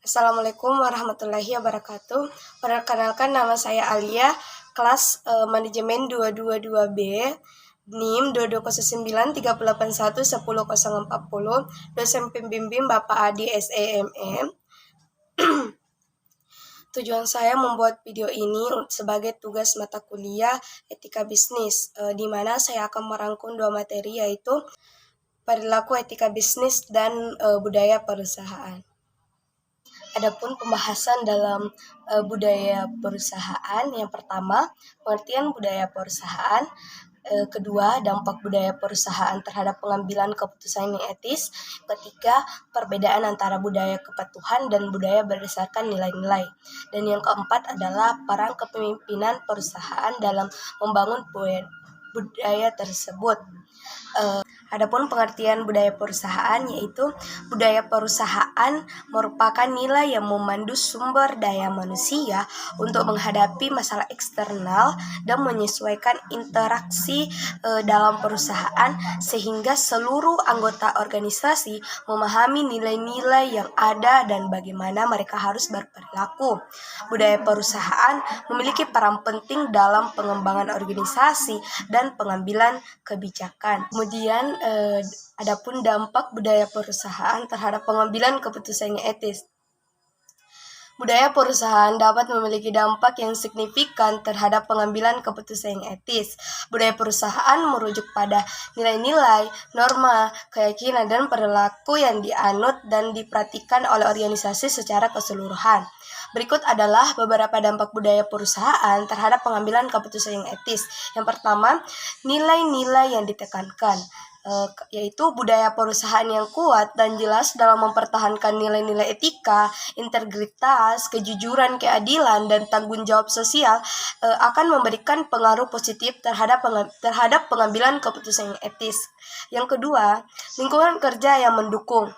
Assalamualaikum warahmatullahi wabarakatuh. Perkenalkan, nama saya Alia, kelas Manajemen 222B, NIM 220938110040, dosen pembimbing Bapak Adi SEMM. Tujuan saya membuat video ini sebagai tugas mata kuliah etika bisnis, di mana saya akan merangkum dua materi, yaitu perilaku etika bisnis dan budaya perusahaan. Adapun pembahasan dalam budaya perusahaan, yang pertama, pengertian budaya perusahaan. Kedua, dampak budaya perusahaan terhadap pengambilan keputusan yang etis. Ketiga, perbedaan antara budaya kepatuhan dan budaya berdasarkan nilai-nilai. Dan yang keempat adalah peran kepemimpinan perusahaan dalam membangun budaya tersebut. Adapun pengertian budaya perusahaan, yaitu budaya perusahaan merupakan nilai yang memandu sumber daya manusia untuk menghadapi masalah eksternal dan menyesuaikan interaksi dalam perusahaan, sehingga seluruh anggota organisasi memahami nilai-nilai yang ada dan bagaimana mereka harus berperilaku. Budaya perusahaan memiliki peran penting dalam pengembangan organisasi dan pengambilan kebijakan. Kemudian adapun dampak budaya perusahaan terhadap pengambilan keputusan yang etis. Budaya perusahaan dapat memiliki dampak yang signifikan terhadap pengambilan keputusan yang etis. Budaya perusahaan merujuk pada nilai-nilai, norma, keyakinan, dan perilaku yang dianut dan diperhatikan oleh organisasi secara keseluruhan. Berikut adalah beberapa dampak budaya perusahaan terhadap pengambilan keputusan yang etis. Yang pertama, nilai-nilai yang ditekankan, yaitu budaya perusahaan yang kuat dan jelas dalam mempertahankan nilai-nilai etika, integritas, kejujuran, keadilan, dan tanggung jawab sosial akan memberikan pengaruh positif terhadap pengambilan keputusan yang etis. Yang kedua, lingkungan kerja yang mendukung,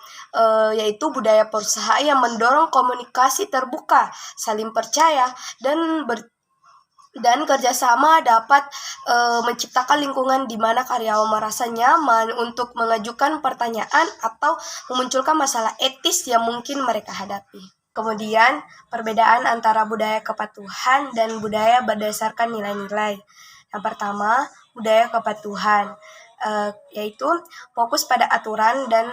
yaitu budaya perusahaan yang mendorong komunikasi terbuka, saling percaya, dan kerjasama dapat menciptakan lingkungan di mana karyawan merasa nyaman untuk mengajukan pertanyaan atau memunculkan masalah etis yang mungkin mereka hadapi. Kemudian, perbedaan antara budaya kepatuhan dan budaya berdasarkan nilai-nilai. Yang pertama, budaya kepatuhan, yaitu fokus pada aturan dan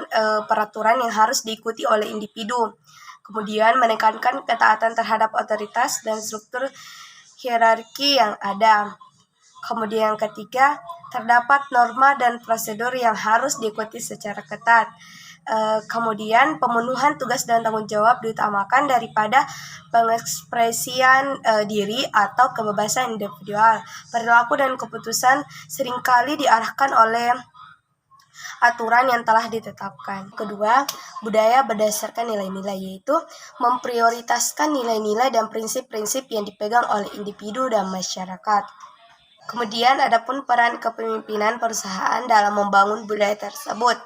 peraturan yang harus diikuti oleh individu. Kemudian, menekankan ketaatan terhadap otoritas dan struktur hierarki yang ada. Kemudian yang ketiga, terdapat norma dan prosedur yang harus diikuti secara ketat. Kemudian pemenuhan tugas dan tanggung jawab diutamakan daripada pengekspresian diri atau kebebasan individual. Perilaku dan keputusan seringkali diarahkan oleh aturan yang telah ditetapkan. Kedua, budaya berdasarkan nilai-nilai, yaitu memprioritaskan nilai-nilai dan prinsip-prinsip yang dipegang oleh individu dan masyarakat. Kemudian adapun peran kepemimpinan perusahaan dalam membangun budaya tersebut.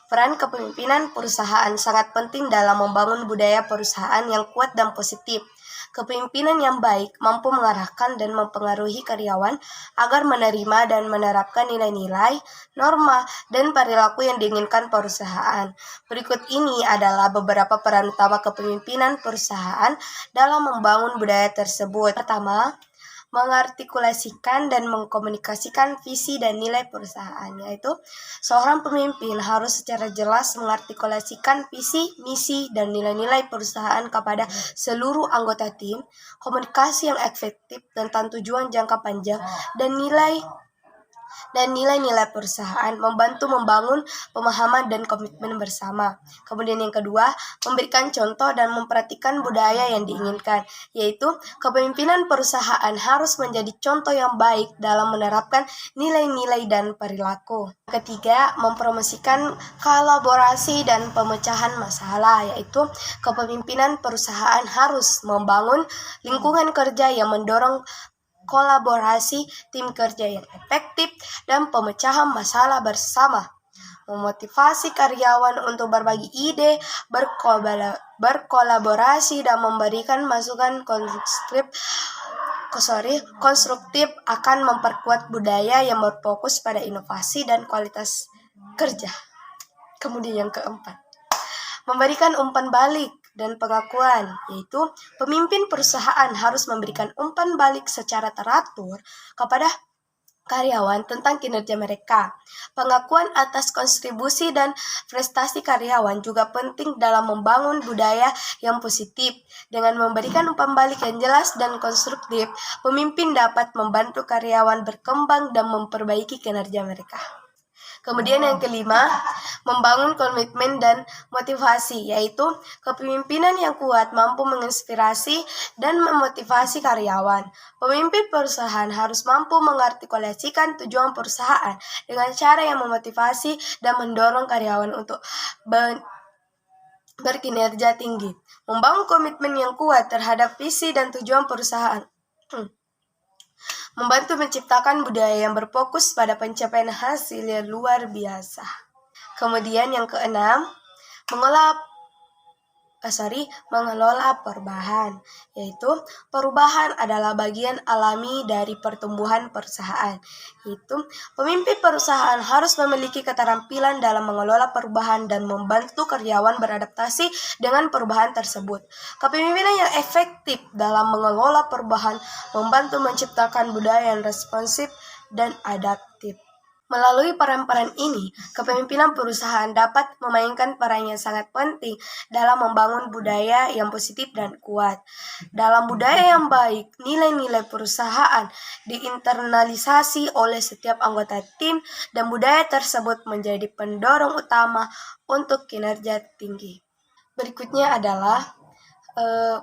Peran kepemimpinan perusahaan sangat penting dalam membangun budaya perusahaan yang kuat dan positif. Kepemimpinan yang baik mampu mengarahkan dan mempengaruhi karyawan agar menerima dan menerapkan nilai-nilai, norma, dan perilaku yang diinginkan perusahaan. Berikut ini adalah beberapa peran utama kepemimpinan perusahaan dalam membangun budaya tersebut. Pertama, mengartikulasikan dan mengkomunikasikan visi dan nilai perusahaan, yaitu seorang pemimpin harus secara jelas mengartikulasikan visi, misi, dan nilai-nilai perusahaan kepada seluruh anggota tim. Komunikasi yang efektif tentang tujuan jangka panjang dan nilai-nilai perusahaan membantu membangun pemahaman dan komitmen bersama. Kemudian yang kedua, memberikan contoh dan memperhatikan budaya yang diinginkan, yaitu kepemimpinan perusahaan harus menjadi contoh yang baik dalam menerapkan nilai-nilai dan perilaku. Ketiga, mempromosikan kolaborasi dan pemecahan masalah, yaitu kepemimpinan perusahaan harus membangun lingkungan kerja yang mendorong kolaborasi, tim kerja yang efektif, dan pemecahan masalah bersama. Memotivasi karyawan untuk berbagi ide, berkolaborasi, dan memberikan masukan konstruktif akan memperkuat budaya yang berfokus pada inovasi dan kualitas kerja. Kemudian yang keempat, memberikan umpan balik dan pengakuan, yaitu pemimpin perusahaan harus memberikan umpan balik secara teratur kepada karyawan tentang kinerja mereka. Pengakuan atas kontribusi dan prestasi karyawan juga penting dalam membangun budaya yang positif. Dengan memberikan umpan balik yang jelas dan konstruktif, pemimpin dapat membantu karyawan berkembang dan memperbaiki kinerja mereka. Kemudian yang kelima, membangun komitmen dan motivasi, yaitu kepemimpinan yang kuat mampu menginspirasi dan memotivasi karyawan. Pemimpin perusahaan harus mampu mengartikulasikan tujuan perusahaan dengan cara yang memotivasi dan mendorong karyawan untuk berkinerja tinggi. Membangun komitmen yang kuat terhadap visi dan tujuan perusahaan membantu menciptakan budaya yang berfokus pada pencapaian hasil yang luar biasa. Kemudian yang keenam, mengelola perubahan, yaitu perubahan adalah bagian alami dari pertumbuhan perusahaan. Pemimpin perusahaan harus memiliki keterampilan dalam mengelola perubahan dan membantu karyawan beradaptasi dengan perubahan tersebut. Kepemimpinan yang efektif dalam mengelola perubahan membantu menciptakan budaya yang responsif dan adaptif. Melalui peran-peran ini, kepemimpinan perusahaan dapat memainkan peran yang sangat penting dalam membangun budaya yang positif dan kuat. Dalam budaya yang baik, nilai-nilai perusahaan diinternalisasi oleh setiap anggota tim dan budaya tersebut menjadi pendorong utama untuk kinerja tinggi. Berikutnya adalah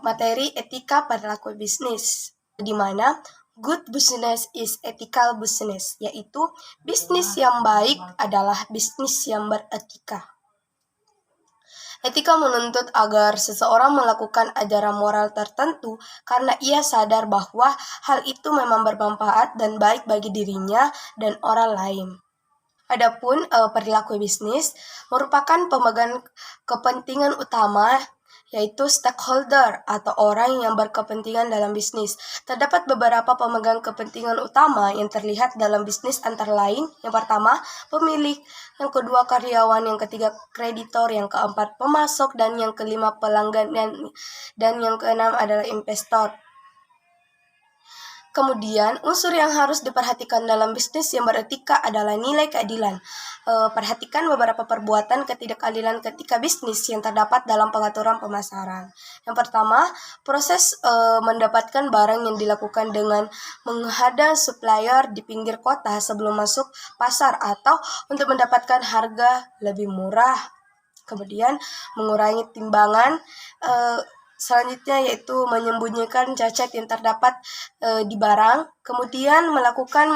materi etika perilaku bisnis, di mana good business is ethical business, yaitu bisnis yang baik adalah bisnis yang beretika. Etika menuntut agar seseorang melakukan ajaran moral tertentu karena ia sadar bahwa hal itu memang bermanfaat dan baik bagi dirinya dan orang lain. Adapun perilaku bisnis merupakan pemegang kepentingan utama, yaitu stakeholder atau orang yang berkepentingan dalam bisnis. Terdapat beberapa pemegang kepentingan utama yang terlihat dalam bisnis antara lain. Yang pertama, pemilik, yang kedua karyawan, yang ketiga kreditor, yang keempat pemasok, dan yang kelima pelanggan, dan yang keenam adalah investor. Kemudian, unsur yang harus diperhatikan dalam bisnis yang beretika adalah nilai keadilan. Perhatikan beberapa perbuatan ketidakadilan ketika bisnis yang terdapat dalam pengaturan pemasaran. Yang pertama, proses mendapatkan barang yang dilakukan dengan menghadang supplier di pinggir kota sebelum masuk pasar atau untuk mendapatkan harga lebih murah. Kemudian, mengurangi timbangan. Selanjutnya yaitu menyembunyikan cacat yang terdapat di barang, kemudian melakukan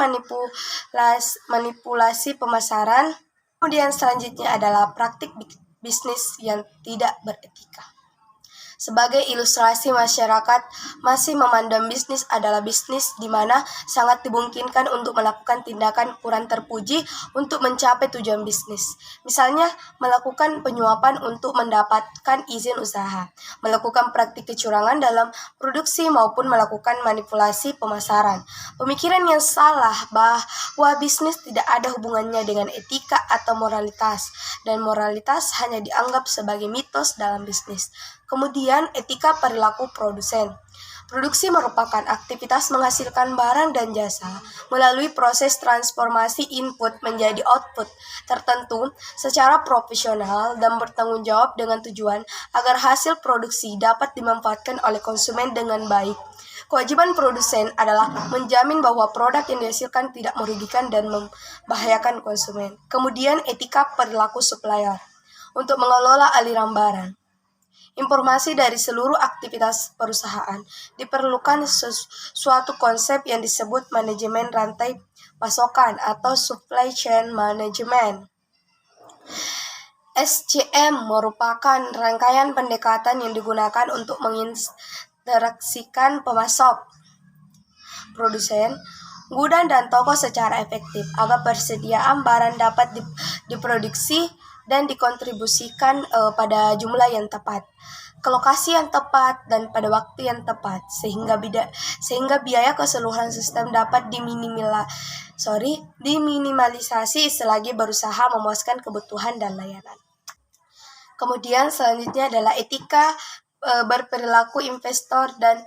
manipulasi pemasaran. Kemudian selanjutnya adalah praktik bisnis yang tidak beretika. Sebagai ilustrasi, masyarakat masih memandang bisnis adalah bisnis di mana sangat dimungkinkan untuk melakukan tindakan kurang terpuji untuk mencapai tujuan bisnis. Misalnya, melakukan penyuapan untuk mendapatkan izin usaha, melakukan praktik kecurangan dalam produksi maupun melakukan manipulasi pemasaran. Pemikiran yang salah bahwa bisnis tidak ada hubungannya dengan etika atau moralitas, dan moralitas hanya dianggap sebagai mitos dalam bisnis. Kemudian, etika perilaku produsen. Produksi merupakan aktivitas menghasilkan barang dan jasa melalui proses transformasi input menjadi output tertentu secara profesional dan bertanggung jawab dengan tujuan agar hasil produksi dapat dimanfaatkan oleh konsumen dengan baik. Kewajiban produsen adalah menjamin bahwa produk yang dihasilkan tidak merugikan dan membahayakan konsumen. Kemudian, etika perilaku supplier. Untuk mengelola aliran barang, informasi dari seluruh aktivitas perusahaan, diperlukan suatu konsep yang disebut manajemen rantai pasokan atau supply chain management. SCM merupakan rangkaian pendekatan yang digunakan untuk menginteraksikan pemasok, produsen, gudang, dan toko secara efektif agar persediaan barang dapat diproduksi dan dikontribusikan pada jumlah yang tepat, ke lokasi yang tepat, dan pada waktu yang tepat, sehingga biaya keseluruhan sistem dapat diminimalisasi selagi berusaha memuaskan kebutuhan dan layanan. Kemudian selanjutnya adalah etika berperilaku investor dan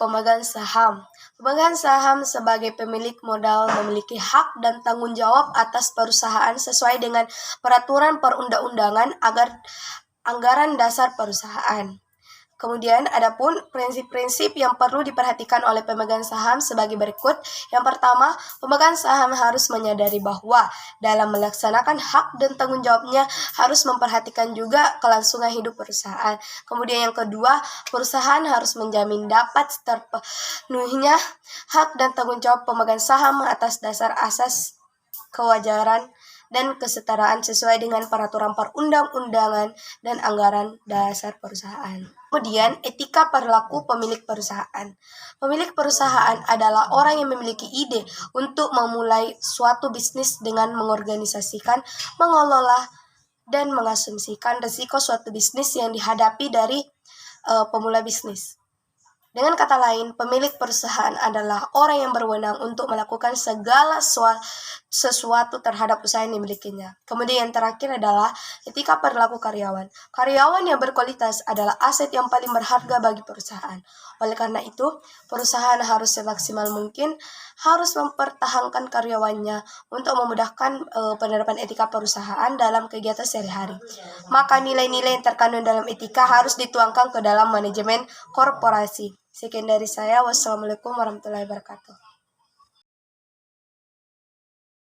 pemegang saham. Pemegang saham sebagai pemilik modal memiliki hak dan tanggung jawab atas perusahaan sesuai dengan peraturan perundang-undangan agar anggaran dasar perusahaan. Kemudian adapun prinsip-prinsip yang perlu diperhatikan oleh pemegang saham sebagai berikut. Yang pertama, pemegang saham harus menyadari bahwa dalam melaksanakan hak dan tanggung jawabnya harus memperhatikan juga kelangsungan hidup perusahaan. Kemudian yang kedua, perusahaan harus menjamin dapat terpenuhinya hak dan tanggung jawab pemegang saham atas dasar asas kewajaran dan kesetaraan sesuai dengan peraturan perundang-undangan dan anggaran dasar perusahaan. Kemudian, etika perilaku pemilik perusahaan. Pemilik perusahaan adalah orang yang memiliki ide untuk memulai suatu bisnis dengan mengorganisasikan, mengelola, dan mengasumsikan risiko suatu bisnis yang dihadapi dari pemula bisnis. Dengan kata lain, pemilik perusahaan adalah orang yang berwenang untuk melakukan segala sesuatu terhadap usaha yang dimilikinya. Kemudian yang terakhir adalah etika perilaku karyawan. Karyawan yang berkualitas adalah aset yang paling berharga bagi perusahaan. Oleh karena itu, perusahaan harus semaksimal mungkin harus mempertahankan karyawannya untuk memudahkan penerapan etika perusahaan dalam kegiatan sehari-hari. Maka nilai-nilai yang terkandung dalam etika harus dituangkan ke dalam manajemen korporasi. Sekian dari saya. Wassalamualaikum warahmatullahi wabarakatuh.